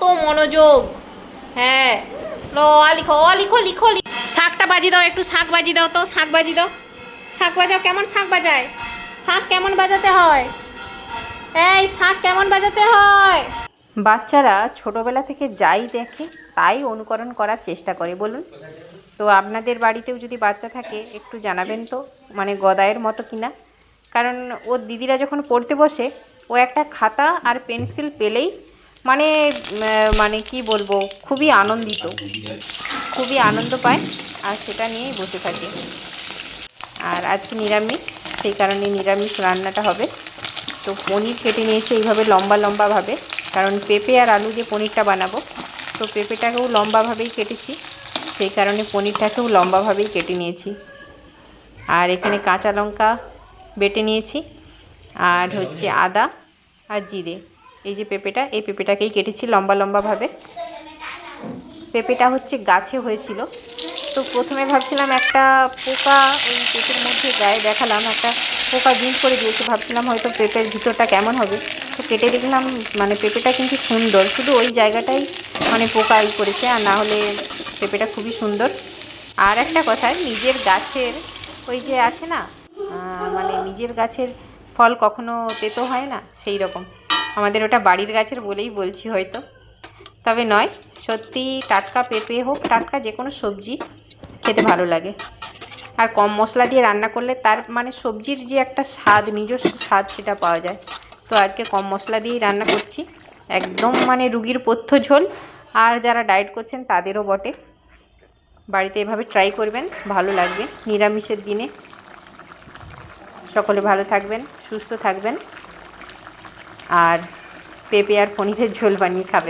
তো মনোযোগ। হ্যাঁ, লিখো লিখো লিখো। শাকটা বাজি দাও, একটু শাক বাজি দাও তো, শাক বাজি দাও। শাক বাজাও, কেমন শাক বাজায়? শাক কেমন বাজাতে হয়? এই শাক কেমন বাজাতে হয়? বাচ্চারা ছোটবেলা থেকে যাই দেখে তাই অনুকরণ করার চেষ্টা করে, বলুন তো। আপনাদের বাড়িতেও যদি বাচ্চা থাকে একটু জানাবেন তো, মানে গদায়ের মতো কিনা। কারণ ওর দিদিরা যখন পড়তে বসে, ও একটা খাতা আর পেন্সিল পেলেই মানে মানে কি বলবো, খুবই আনন্দিত, খুবই আনন্দ পায়, আর সেটা নিয়েই বসে থাকে। আর আজকে নিরামিষ, সেই কারণে নিরামিষ রান্নাটা হবে। তো পনির কেটে নিয়েছি এইভাবে লম্বা লম্বাভাবে, কারণ পেঁপে আর আলু দিয়ে পনিরটা বানাবো। তো পেঁপেটাকেও লম্বাভাবেই কেটেছি, সেই কারণে পনিরটাকেও লম্বাভাবেই কেটে নিয়েছি। আর এখানে কাঁচা লঙ্কা বেটে নিয়েছি, আর হচ্ছে আদা আর জিরে। এই যে পেঁপেটা, এই পেঁপেটাকেই কেটেছি লম্বা লম্বাভাবে। পেঁপেটা হচ্ছে গাছে হয়েছিল, তো প্রথমে ভাবছিলাম একটা পোকা ওই পেঁপের মধ্যে গায়ে দেখালাম, একটা পোকা জিনিস করে দিয়েছে, ভাবছিলাম হয়তো পেঁপের ভিতরটা কেমন হবে। তো কেটে দেখলাম মানে পেঁপেটা কিন্তু সুন্দর, শুধু ওই জায়গাটাই মানে পোকা করেছে, আর না হলে পেঁপেটা খুবই সুন্দর। আর একটা কথা, নিজের গাছের ওই যে আছে না, মানে নিজের গাছের ফল কখনো তেতো হয় না, সেই রকম আমাদের ওটা বাড়ির গাছের বলেই বলছি হয়তো, তবে নয়, সত্যি টাটকা পেঁপে হোক, টাটকা যে কোনো সবজি খেতে ভালো লাগে। আর কম মশলা দিয়ে রান্না করলে তার মানে সবজির যে একটা স্বাদ, নিজস্ব স্বাদ, সেটা পাওয়া যায়। তো আজকে কম মশলা দিয়েই রান্না করছি, একদম মানে রুগীর পথ্য ঝোল। আর যারা ডায়েট করছেন তাদেরও বটে, বাড়িতে এভাবে ট্রাই করবেন, ভালো লাগবে নিরামিষের দিনে। সকলে ভালো থাকবেন, সুস্থ থাকবেন, আর পেঁপে আর পনিরের ঝোল বানিয়ে খাবেন।